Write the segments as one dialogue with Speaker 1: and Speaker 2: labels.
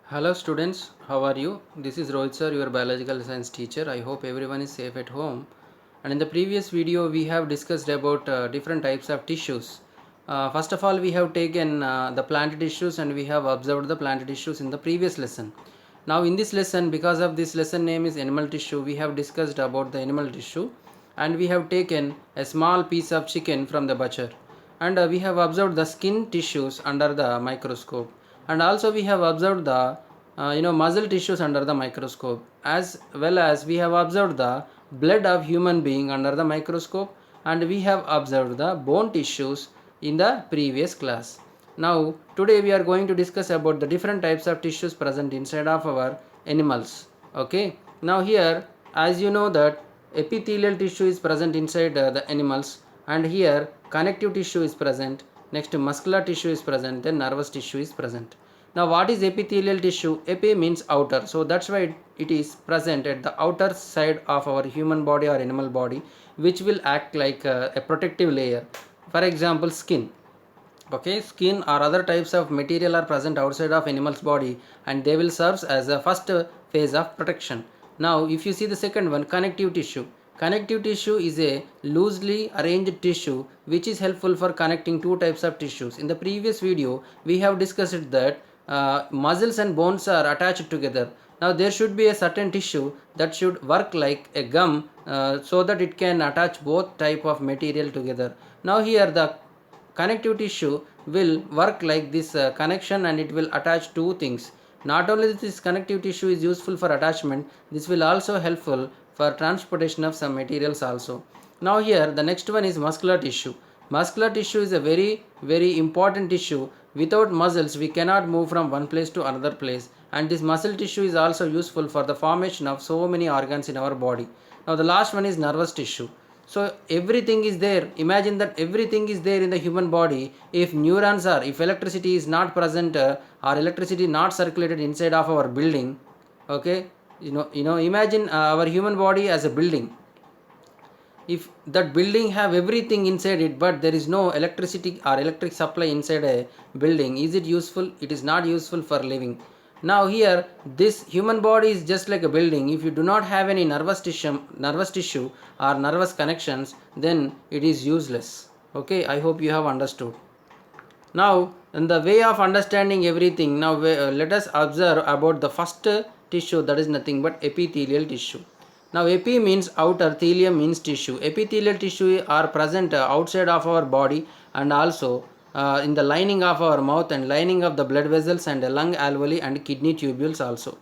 Speaker 1: Hello students, how are you? This is Rohit sir, your biological science teacher. I hope everyone is safe at home. And in the previous video, we have discussed about different types of tissues. First of all, we have taken the plant tissues and we have observed the plant tissues in the previous lesson. Now in this lesson, because of this lesson name is animal tissue, we have discussed about the animal tissue and we have taken a small piece of chicken from the butcher and we have observed the skin tissues under the microscope, and also we have observed the muscle tissues under the microscope, as well as we have observed the blood of human being under the microscope, and we have observed the bone tissues in the previous class. Now today we are going to discuss about the different types of tissues present inside of our animals. Okay, now here, as you know that epithelial tissue is present inside the animals, and here connective tissue is present, next muscular tissue is present, then nervous tissue is present. Now what is epithelial tissue? Epi means outer, so that's why it is present at the outer side of our human body or animal body, which will act like a protective layer. For example, skin. Okay, skin or other types of material are present outside of animal's body and they will serve as a first phase of protection. Now if you see the second one, connective tissue. Connective tissue is a loosely arranged tissue which is helpful for connecting two types of tissues. In the previous video we have discussed that muscles and bones are attached together. Now there should be a certain tissue that should work like a gum, so that it can attach both type of material together. Now here the connective tissue will work like this connection, and it will attach two things. Not only this connective tissue is useful for attachment, this will also helpful for transportation of some materials also. Now here the next one is muscular tissue. Muscular tissue is a very important tissue. Without muscles we cannot move from one place to another place, and this muscle tissue is also useful for the formation of so many organs in our body. Now the last one is nervous tissue. So everything is there. Imagine that everything is there in the human body. If neurons are, if electricity is not present, or electricity not circulated inside of our building, okay, imagine our human body as a building. If that building have everything inside it, but there is no electricity or electric supply inside a building, is it useful? It is not useful for living. Now here this human body is just like a building. If you do not have any nervous tissue or nervous connections, then it is useless. Okay, I hope you have understood. Now in the way of understanding everything, now let us observe about the first tissue, that is nothing but epithelial tissue. Now epi means outer, thelium means tissue. Epithelial tissue are present outside of our body, and also in the lining of our mouth and lining of the blood vessels and lung alveoli and kidney tubules also.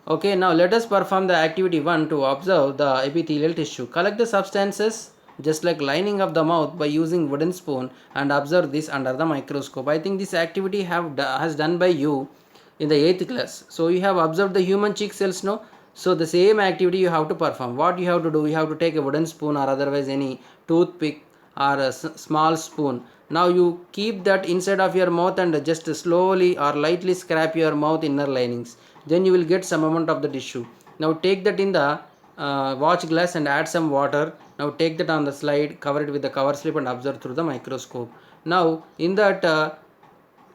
Speaker 1: Okay, now let us perform the activity 1 to observe the epithelial tissue. Collect the substances just like lining of the mouth by using wooden spoon and observe this under the microscope. I think this activity has done by you in the 8th class. So you have observed the human cheek cells, no? So the same activity you have to perform. What you have to do, you have to take a wooden spoon or otherwise any toothpick or a small spoon. Now you keep that inside of your mouth and just slowly or lightly scrape your mouth inner linings. Then you will get some amount of the tissue. Now take that in the watch glass and add some water. Now take that on the slide, cover it with the cover slip and observe through the microscope. Now in that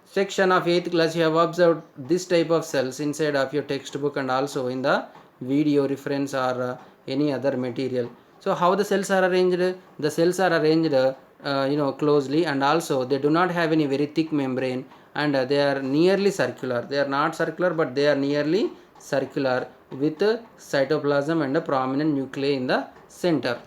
Speaker 1: section of 8th class you have observed this type of cells inside of your textbook and also in the video reference or any other material. So how the cells are arranged? The cells are arranged closely, and also they do not have any very thick membrane, and they are nearly circular. They are not circular, but they are nearly circular with cytoplasm and a prominent nuclei in the center.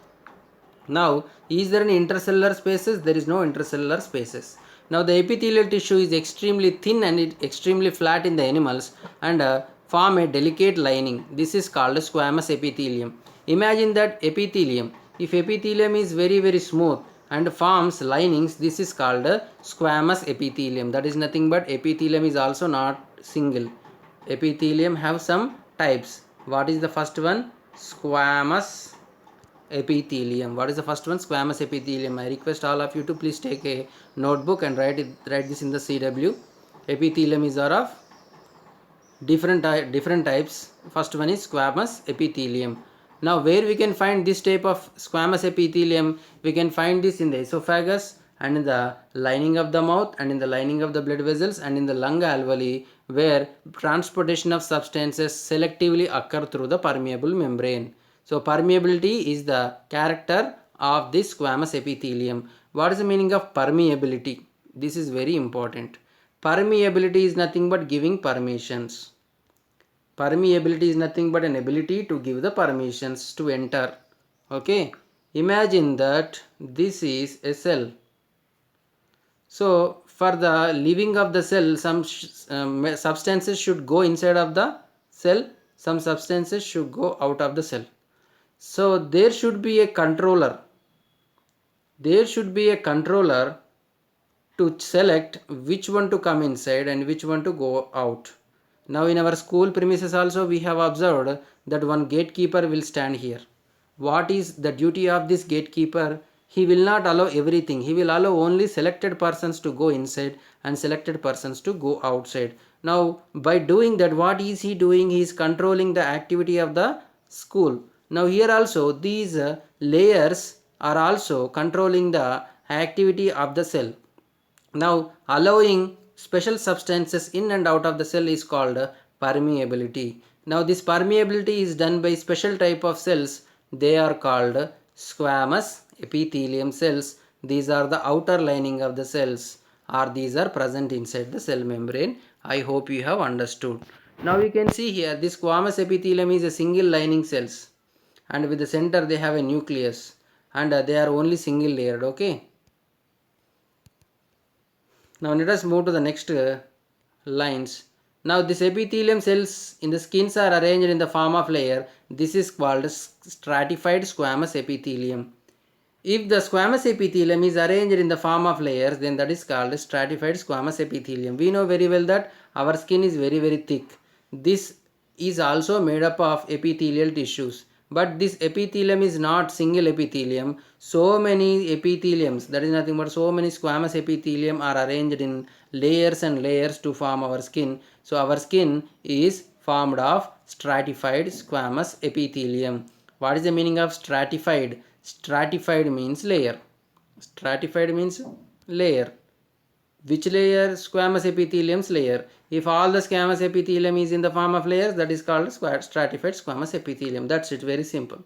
Speaker 1: Now is there any intercellular spaces? There is no intercellular spaces. Now the epithelial tissue is extremely thin and it extremely flat in the animals, and form a delicate lining. This is called squamous epithelium. Imagine that epithelium. If epithelium is very smooth and forms linings, this is called squamous epithelium. That is nothing but epithelium is also not single. Epithelium have some types. What is the first one? Squamous epithelium. What is the first one? Squamous epithelium. I request all of you to please take a notebook and write this in the CW. Epithelium is of different types. First one is squamous epithelium. Now where we can find this type of squamous epithelium? We can find this in the esophagus and in the lining of the mouth and in the lining of the blood vessels and in the lung alveoli. where transportation of substances selectively occur through the permeable membrane. So permeability is the character of this squamous epithelium. What is the meaning of permeability? This is very important. Permeability is nothing but giving permissions. Permeability is nothing but an ability to give the permissions to enter. Okay, imagine that this is a cell. So for the living of the cell, some substances should go inside of the cell, some substances should go out of the cell. So there should be a controller. There should be a controller to select which one to come inside and which one to go out. Now in our school premises also we have observed that one gatekeeper will stand here. What is the duty of this gatekeeper? He will not allow everything. He will allow only selected persons to go inside and selected persons to go outside. Now by doing that, what is he doing? He is controlling the activity of the school. Now here also these layers are also controlling the activity of the cell. Now allowing special substances in and out of the cell is called permeability. Now this permeability is done by special type of cells. They are called squamous epithelium cells. These are the outer lining of the cells, or these are present inside the cell membrane. I hope you have understood. Now you can see here this squamous epithelium is a single lining cells, and with the center they have a nucleus, and they are only single layered. Okay. Now let us move to the next lines. Now this epithelium cells in the skins are arranged in the form of layer. This is called stratified squamous epithelium. If the squamous epithelium is arranged in the form of layers, then that is called stratified squamous epithelium. We know very well that our skin is very thick. This is also made up of epithelial tissues. But this epithelium is not single epithelium. So many epitheliums, that is nothing but so many squamous epithelium are arranged in layers and layers to form our skin. So our skin is formed of stratified squamous epithelium. What is the meaning of stratified? Stratified means layer. Stratified means layer. Which layer? Squamous epithelium's layer. If all the squamous epithelium is in the form of layers, that is called stratified squamous epithelium. That's it, very simple.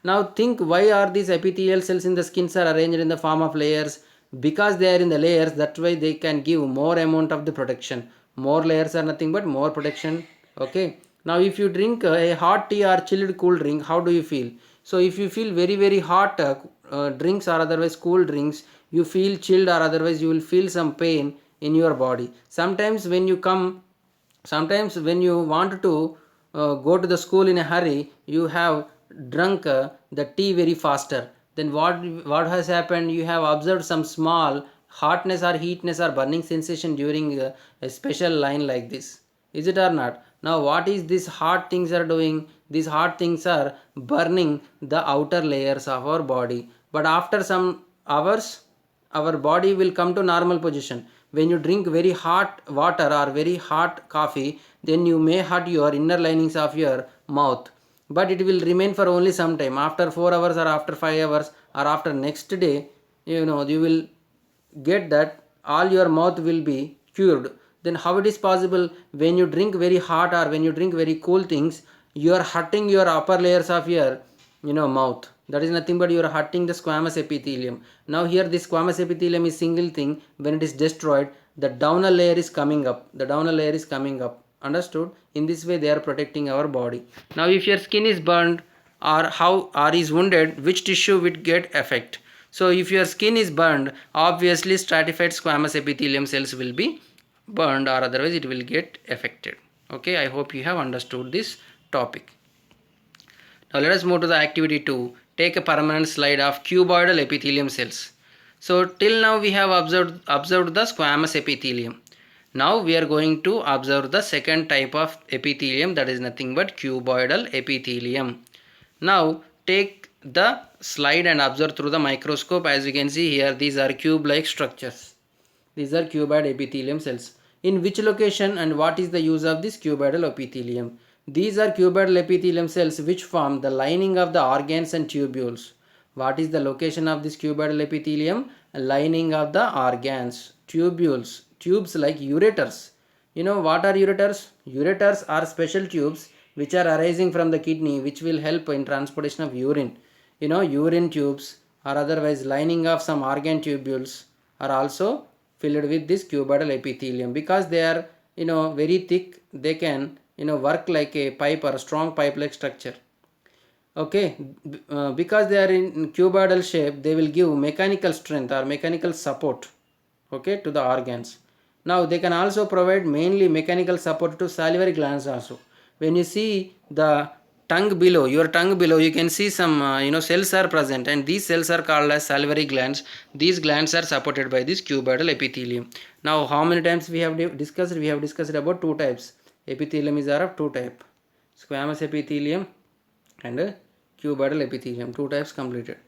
Speaker 1: Now think, why are these epithelial cells in the skins are arranged in the form of layers? Because they are in the layers, that's why they can give more amount of the protection. More layers are nothing but more protection. Okay. Now if you drink a hot tea or chilled cool drink, how do you feel? So if you feel very hot drinks or otherwise cool drinks, you feel chilled, or otherwise you will feel some pain in your body. Sometimes when you want to go to the school in a hurry, you have drunk the tea very faster. Then what has happened? You have observed some small hotness or heatness or burning sensation during a special line like this. Is it or not? Now what is this hot things are doing? These hot things are burning the outer layers of our body. But after some hours, our body will come to normal position. When you drink very hot water or very hot coffee, then you may hurt your inner linings of your mouth, but it will remain for only some time. After 4 hours or after 5 hours or after next day, you will get that all your mouth will be cured. Then how it is possible? When you drink very hot or when you drink very cool things, you are hurting your upper layers of your mouth. That is nothing but you are hurting the squamous epithelium. Now here this squamous epithelium is single thing. When it is destroyed, the downal layer is coming up. The downal layer is coming up. Understood? In this way they are protecting our body. Now if your skin is burned or is wounded, which tissue will get affect? So if your skin is burned, obviously stratified squamous epithelium cells will be burned, or otherwise it will get affected. Okay, I hope you have understood this topic. Now let us move to the activity 2. Take a permanent slide of cuboidal epithelium cells. So till now we have observed the squamous epithelium. Now we are going to observe the second type of epithelium, that is nothing but cuboidal epithelium. Now take the slide and observe through the microscope. As you can see here, these are cube-like structures. These are cuboid epithelium cells. In which location and what is the use of this cuboidal epithelium? These are cuboidal epithelium cells which form the lining of the organs and tubules. What is the location of this cuboidal epithelium? Lining of the organs, tubules, tubes like ureters. You know what are ureters? Ureters are special tubes which are arising from the kidney which will help in transportation of urine. You know, urine tubes or otherwise lining of some organ tubules are also filled with this cuboidal epithelium. Because they are, you know, very thick, they can, you know, work like a pipe or a strong pipe like structure. Okay, because they are in cuboidal shape, they will give mechanical strength or mechanical support, okay, to the organs. Now they can also provide mainly mechanical support to salivary glands also. When you see the tongue below, your tongue below, you can see some you know, cells are present, and these cells are called as salivary glands. These glands are supported by this cuboidal epithelium. Now how many times we have discussed? We have discussed about two types. Epithelium is of two type: squamous epithelium and cuboidal epithelium. Two types completed.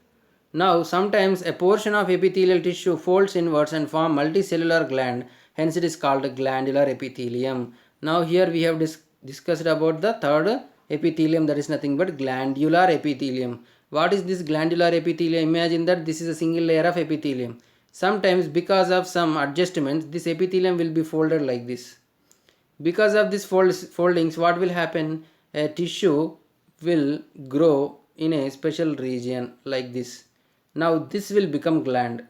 Speaker 1: Now sometimes a portion of epithelial tissue folds inwards and form multicellular gland, hence it is called glandular epithelium. Now here we have discussed about the third epithelium, that is nothing but glandular epithelium. What is this glandular epithelium? Imagine that this is a single layer of epithelium. Sometimes because of some adjustments, this epithelium will be folded like this. Because of this foldings, what will happen? A tissue will grow in a special region like this. Now this will become gland.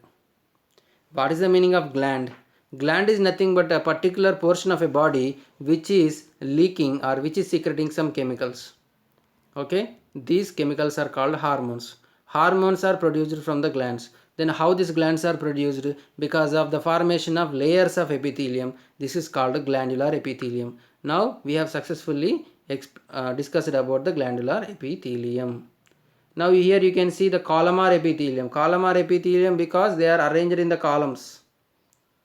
Speaker 1: What is the meaning of gland? Gland is nothing but a particular portion of a body which is leaking or which is secreting some chemicals. Okay, these chemicals are called hormones. Hormones are produced from the glands. Then how these glands are produced? Because of the formation of layers of epithelium. This is called glandular epithelium. Now we have successfully discussed about the glandular epithelium. Now here you can see the columnar epithelium. Columnar epithelium because they are arranged in the columns.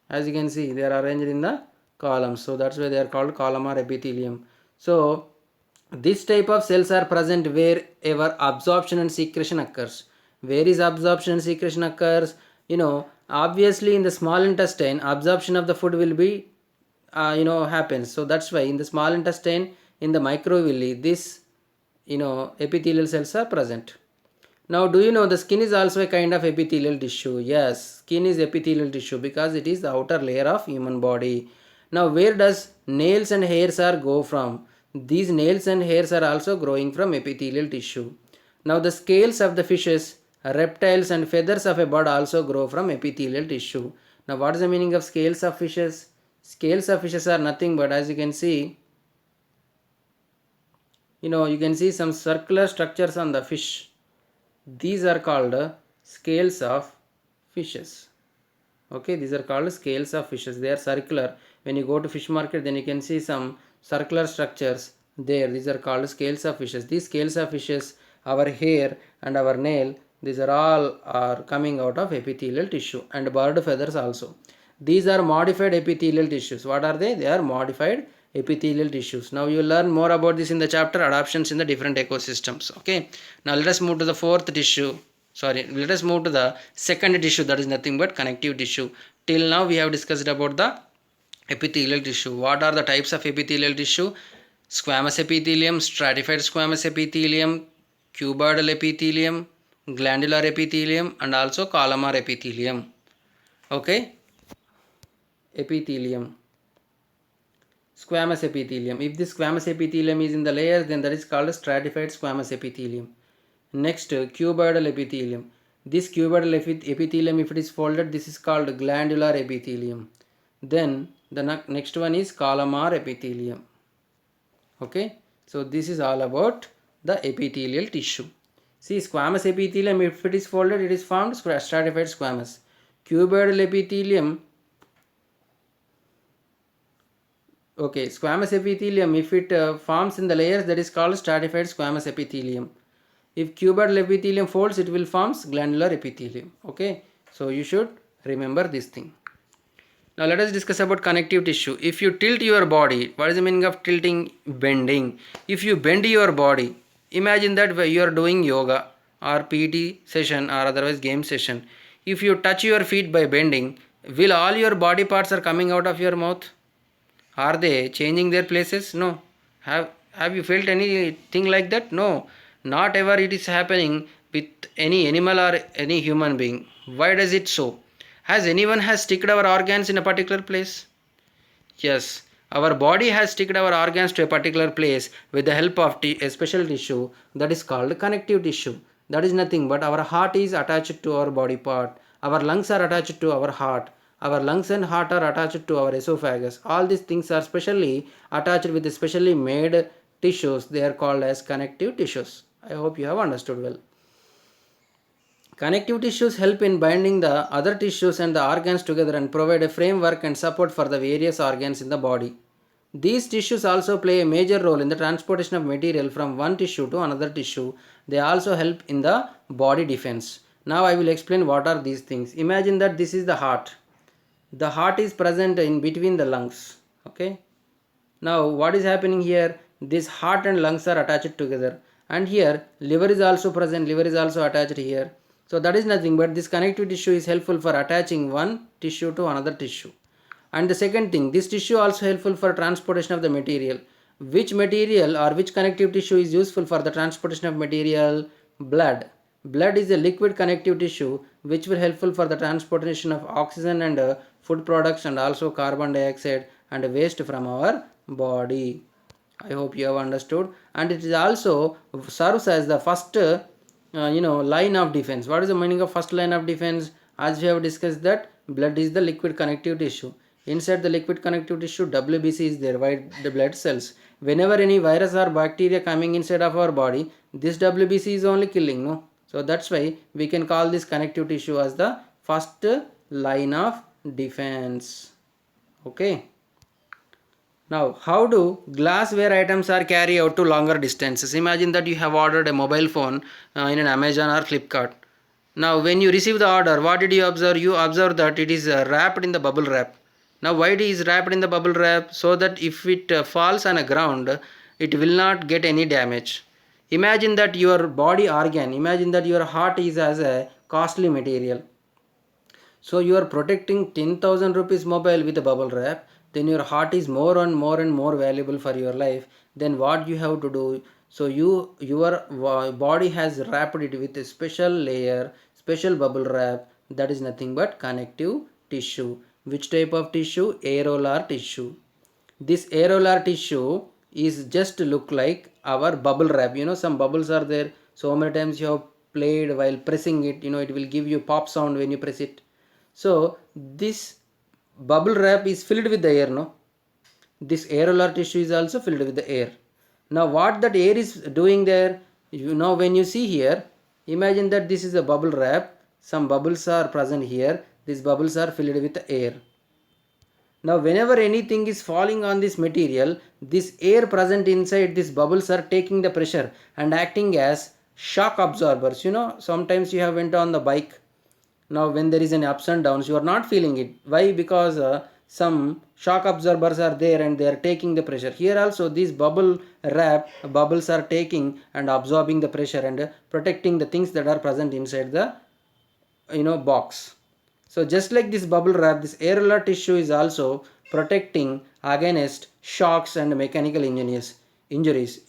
Speaker 1: As you can see, they are arranged in the columns. So that's why they are called columnar epithelium. So this type of cells are present wherever absorption and secretion occurs. Where is absorption and secretion occurs? You know, obviously in the small intestine, absorption of the food will be, happens. So that's why in the small intestine, in the microvilli, this, epithelial cells are present. Now, do you know the skin is also a kind of epithelial tissue? Yes, skin is epithelial tissue because it is the outer layer of human body. Now, where does nails and hairs are go from? These nails and hairs are also growing from epithelial tissue. Now, the scales of the fishes, reptiles and feathers of a bird also grow from epithelial tissue. Now, what is the meaning of scales of fishes? Scales of fishes are nothing but, as you can see, you can see some circular structures on the fish. These are called scales of fishes. Okay, these are called scales of fishes. They are circular. When you go to fish market, then you can see some circular structures there. These are called scales of fishes. These scales of fishes, our hair and our nail, these are all are coming out of epithelial tissue, and bird feathers also. These are modified epithelial tissues. What are they? They are modified epithelial tissues. Now you will learn more about this in the chapter adaptations in the different ecosystems. Okay, now let us move to the fourth tissue. Let us move to the second tissue, that is nothing but connective tissue. Till now we have discussed about the epithelial tissue. What are the types of epithelial tissue? Squamous epithelium, stratified squamous epithelium, cuboidal epithelium, glandular epithelium, and also columnar epithelium. Okay, epithelium. Squamous epithelium. If this squamous epithelium is in the layers, then that is called stratified squamous epithelium. Next, cuboidal epithelium. This cuboidal epithelium, if it is folded, this is called glandular epithelium. Then the next one is columnar epithelium. Okay, so this is all about the epithelial tissue. See, squamous epithelium, if it is folded, it is formed stratified squamous. Cuboidal epithelium, okay, squamous epithelium, if it forms in the layers, that is called stratified squamous epithelium. If cuboidal epithelium folds, it will form glandular epithelium. Okay, so you should remember this thing. Now let us discuss about connective tissue. If you tilt your body, what is the meaning of tilting? Bending. If you bend your body, imagine that you are doing yoga or PT session or otherwise game session. If you touch your feet by bending, will all your body parts are coming out of your mouth? Are they changing their places? No. Have you felt anything like that? No. Not ever it is happening with any animal or any human being. Why does it so? Has anyone has sticked our organs in a particular place? Yes. Our body has sticked our organs to a particular place with the help of a special tissue that is called connective tissue. That is nothing but our heart is attached to our body part, our lungs are attached to our heart, our lungs and heart are attached to our esophagus. All these things are specially attached with specially made tissues. They are called as connective tissues. I hope you have understood well. Connective tissues help in binding the other tissues and the organs together and provide a framework and support for the various organs in the body. These tissues also play a major role in the transportation of material from one tissue to another tissue. They also help in the body defense. Now I will explain what are these things. Imagine that this is the heart. The heart is present in between the lungs. Okay. Now what is happening here? This heart and lungs are attached together, and here liver is also present. Liver is also attached here. So that is nothing but this connective tissue is helpful for attaching one tissue to another tissue. And the second thing, this tissue also helpful for transportation of the material. Which material or which connective tissue is useful for the transportation of material? Blood. Blood is a liquid connective tissue which will helpful for the transportation of oxygen and food products and also carbon dioxide and waste from our body. I hope you have understood. And it is also serves as the first line of defense. What is the meaning of first line of defense? As we have discussed that blood is the liquid connective tissue. Inside the liquid connective tissue, WBC is there, white the blood cells. Whenever any virus or bacteria coming inside of our body, this WBC is only killing, no? So that's why we can call this connective tissue as the first line of defense. Okay. Now, how do glassware items are carried out to longer distances? Imagine that you have ordered a mobile phone in an Amazon or Flipkart. Now, when you receive the order, what did you observe? You observe that it is wrapped in the bubble wrap. Now, why it is wrapped in the bubble wrap? So that if it falls on a ground, it will not get any damage. Imagine that your body organ, imagine that your heart is as a costly material. So you are protecting 10,000 rupees mobile with a bubble wrap, then your heart is more and more valuable for your life. Then what you have to do? So your body has wrapped it with a special layer, special bubble wrap, that is nothing but connective tissue. Which type of tissue? Areolar tissue. This areolar tissue is just look like our bubble wrap. Some bubbles are there. So many times you have played while pressing it, it will give you pop sound when you press it. So this bubble wrap is filled with the air, no? This areolar tissue is also filled with the air. Now what that air is doing there, when you see here, imagine that this is a bubble wrap. Some bubbles are present here. These bubbles are filled with air. Now whenever anything is falling on this material, this air present inside these bubbles are taking the pressure and acting as shock absorbers. Sometimes you have went on the bike. Now when there is an ups and downs, you are not feeling it. Why? Because some shock absorbers are there and they are taking the pressure. Here also these bubble wrap bubbles are taking and absorbing the pressure and protecting the things that are present inside the box. So just like this bubble wrap, this areolar tissue is also protecting against shocks and mechanical injuries.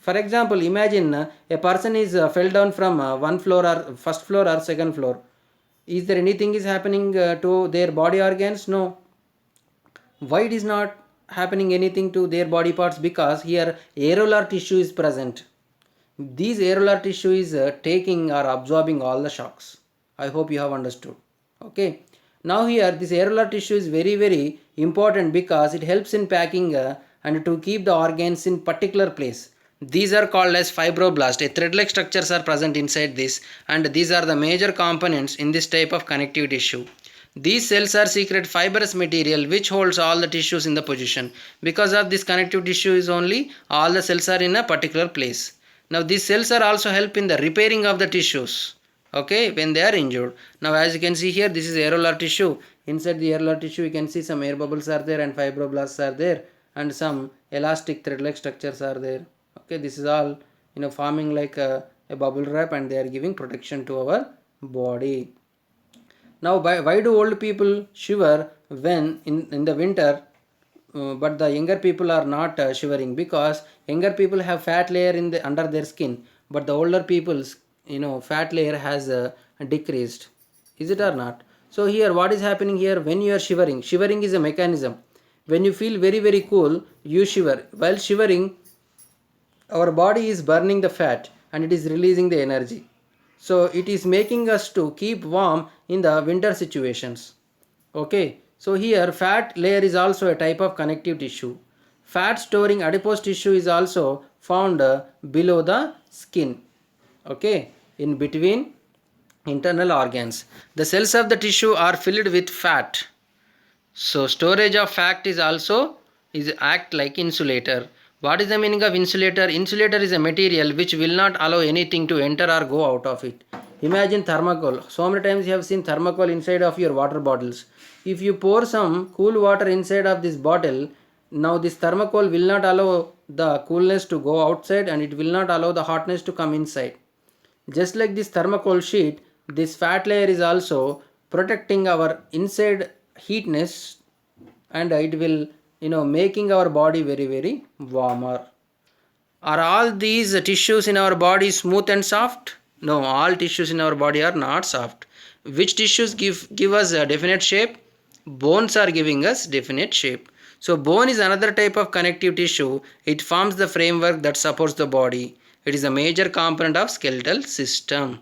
Speaker 1: For example, imagine a person is fell down from one floor or first floor or second floor. Is there anything is happening to their body organs? No. Why it is not happening anything to their body parts? Because here areolar tissue is present. These areolar tissue is taking or absorbing all the shocks. I hope you have understood. Okay. Now here this areolar tissue is very important because it helps in packing and to keep the organs in particular place. These are called as fibroblast. A thread-like structures are present inside this, and these are the major components in this type of connective tissue. These cells are secret fibrous material which holds all the tissues in the position. Because of this connective tissue is only all the cells are in a particular place. Now these cells are also help in the repairing of the tissues. Okay, when they are injured. Now as you can see here, this is areolar tissue. Inside the areolar tissue you can see some air bubbles are there and fibroblasts are there and some elastic thread-like structures are there. Okay, this is all forming like a bubble wrap and they are giving protection to our body. Now why do old people shiver when in the winter but the younger people are not shivering? Because younger people have fat layer under their skin, but the older people's fat layer has decreased. Is it or not? So here what is happening here? When you are shivering is a mechanism. When you feel very cool, you shiver. While shivering, our body is burning the fat and it is releasing the energy. So it is making us to keep warm in the winter situations. Okay, so here fat layer is also a type of connective tissue. Fat storing adipose tissue is also found below the skin. Okay, in between internal organs. The cells of the tissue are filled with fat. So storage of fat is also is act like insulator. What is the meaning of insulator? Insulator is a material which will not allow anything to enter or go out of it. Imagine thermocol. So many times you have seen thermocol inside of your water bottles. If you pour some cool water inside of this bottle, now this thermocol will not allow the coolness to go outside and it will not allow the hotness to come inside. Just like this thermocol sheet, this fat layer is also protecting our inside heatness, and it will making our body very warmer. Are all these tissues in our body smooth and soft? No, all tissues in our body are not soft. Which tissues give us a definite shape? Bones are giving us definite shape. So bone is another type of connective tissue. It forms the framework that supports the body. It is a major component of skeletal system.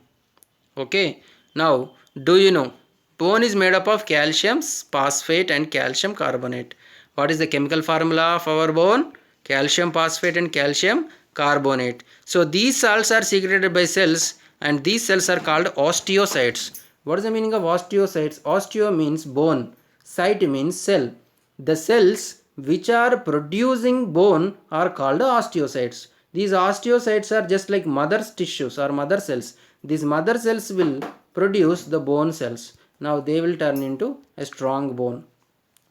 Speaker 1: Okay. Now, do you know bone is made up of calcium phosphate and calcium carbonate. What is the chemical formula of our bone? Calcium phosphate and calcium carbonate. So these salts are secreted by cells and these cells are called osteocytes. What is the meaning of osteocytes? Osteo means bone, cyte means cell. The cells which are producing bone are called osteocytes. These osteocytes are just like mother's tissues or mother cells. These mother cells will produce the bone cells. Now they will turn into a strong bone.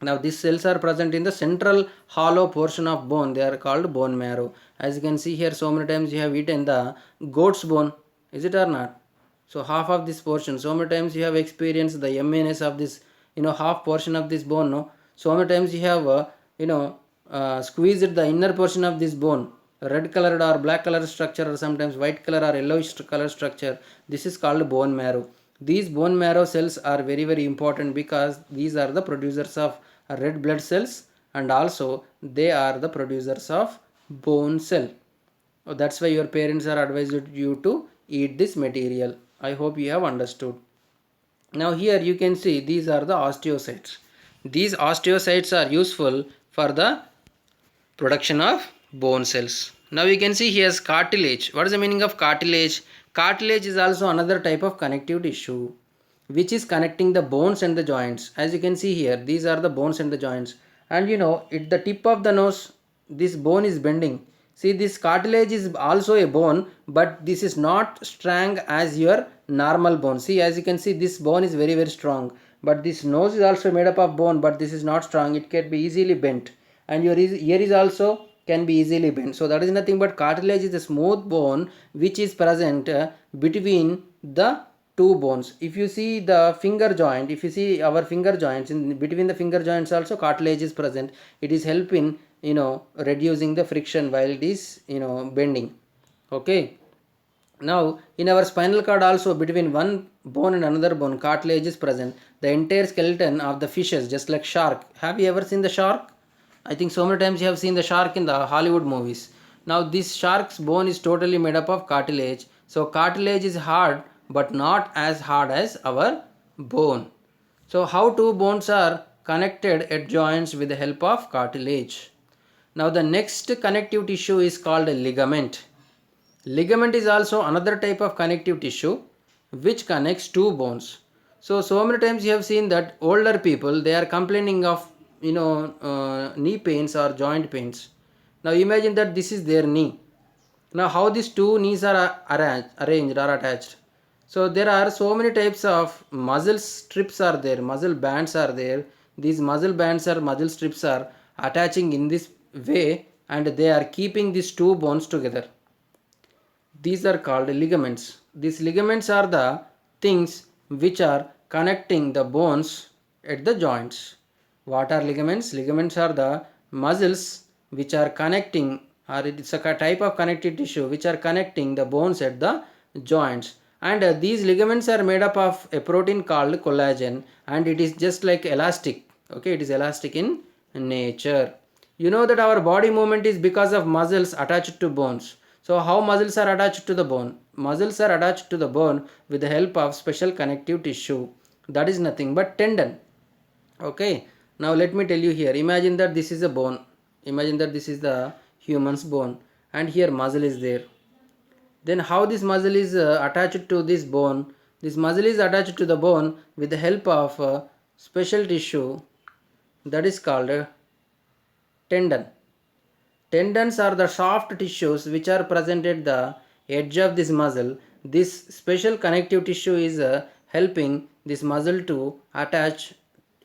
Speaker 1: Now these cells are present in the central hollow portion of bone. They are called bone marrow. As you can see here, so many times you have eaten the goat's bone. Is it or not? So half of this portion. So many times you have experienced the yumminess of this, half portion of this bone. No. So many times you have, squeezed the inner portion of this bone. Red colored or black color structure or sometimes white color or yellowish color structure. This is called bone marrow. These bone marrow cells are very important because these are the producers of red blood cells and also they are the producers of bone cell. That's why your parents are advised you to eat this material. I hope you have understood. Now here you can see these are the osteocytes. These osteocytes are useful for the production of bone cells. Now you can see here's cartilage. What is the meaning of cartilage? Cartilage is also another type of connective tissue which is connecting the bones and the joints. As you can see here, these are the bones and the joints. And at the tip of the nose, this bone is bending. See, this cartilage is also a bone, but this is not strong as your normal bone. See, as you can see, this bone is very strong. But this nose is also made up of bone, but this is not strong. It can be easily bent. And your ear is also can be easily bent. So that is nothing but cartilage is a smooth bone which is present between the two bones. If you see the finger joint, if you see our finger joints, in between the finger joints also cartilage is present. It is helping reducing the friction while it is bending. Okay. Now in our spinal cord also between one bone and another bone cartilage is present. The entire skeleton of the fishes, just like shark. Have you ever seen the shark? I think so many times you have seen the shark in the Hollywood movies. Now this shark's bone is totally made up of cartilage. So cartilage is hard but not as hard as our bone. So how two bones are connected at joints with the help of cartilage. Now the next connective tissue is called a ligament. Ligament is also another type of connective tissue which connects two bones. So many times you have seen that older people, they are complaining of knee pains or joint pains. Now imagine that this is their knee. Now how these two knees are arranged or attached? So there are so many types of muscle strips are there, muscle bands are there. These muscle bands or muscle strips are attaching in this way and they are keeping these two bones together. These are called ligaments. These ligaments are the things which are connecting the bones at the joints. What are ligaments? Ligaments are the muscles which are connecting, or it's a type of connective tissue which are connecting the bones at the joints. And these ligaments are made up of a protein called collagen and it is just like elastic. Okay, it is elastic in nature. You know that our body movement is because of muscles attached to bones. So how muscles are attached to the bone? Muscles are attached to the bone with the help of special connective tissue. That is nothing but tendon. Okay, now let me tell you here. Imagine that this is a bone. Imagine that this is the human's bone, and here muscle is there. Then how this muscle is attached to this bone? This muscle is attached to the bone with the help of special tissue that is called tendon. Tendons are the soft tissues which are present at the edge of this muscle. This special connective tissue is helping this muscle to attach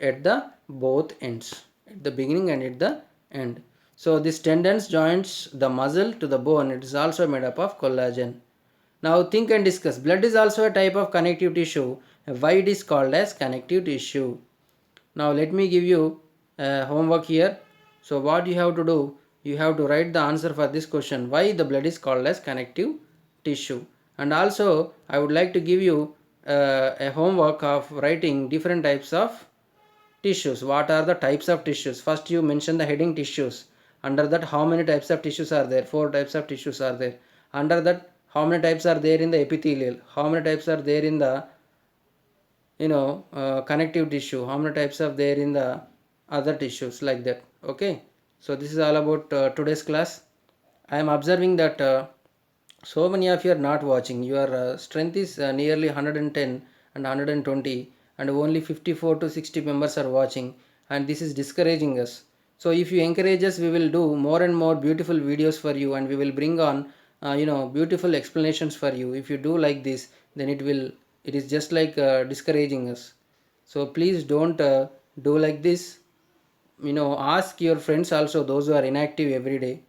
Speaker 1: at the both ends, at the beginning and at the end. So this tendons joins the muscle to the bone. It is also made up of collagen. Now think and discuss. Blood is also a type of connective tissue. Why it is called as connective tissue? Now let me give you homework here. So what you have to do, you have to write the answer for this question, why the blood is called as connective tissue. And also I would like to give you a homework of writing different types of tissues. What are the types of tissues? First you mention the heading tissues. Under that how many types of tissues are there? 4 types of tissues are there. Under that how many types are there in the epithelial? How many types are there in the connective tissue? How many types are there in the other tissues, like that? Okay, so this is all about today's class. I am observing that so many of you are not watching. Your strength is nearly 110 and 120, and only 54 to 60 members are watching, and this is discouraging us. So if you encourage us, we will do more and more beautiful videos for you, and we will bring on beautiful explanations for you. If you do like this, then it is just like discouraging us. So please don't do like this. Ask your friends also, those who are inactive every day.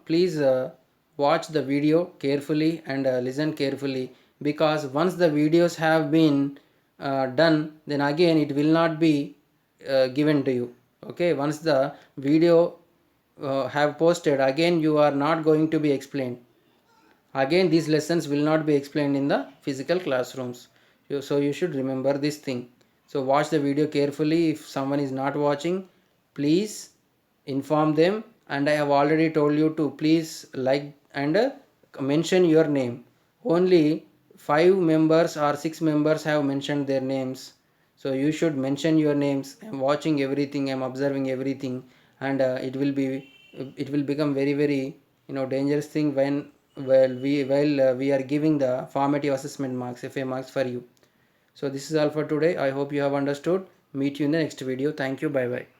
Speaker 1: Please watch the video carefully and listen carefully, because once the videos have been done, then again it will not be given to you. Okay, once the video have posted, again you are not going to be explained. Again these lessons will not be explained in the physical classrooms. So you should remember this thing. So watch the video carefully. If someone is not watching, please inform them, and I have already told you to please like and mention your name. Only 5 members or 6 members have mentioned their names, so you should mention your names. I am watching everything, I am observing everything, and it will become very very dangerous thing when we are giving the formative assessment marks, FA marks for you. So this is all for today. I hope you have understood. Meet you in the next video. Thank you. Bye bye.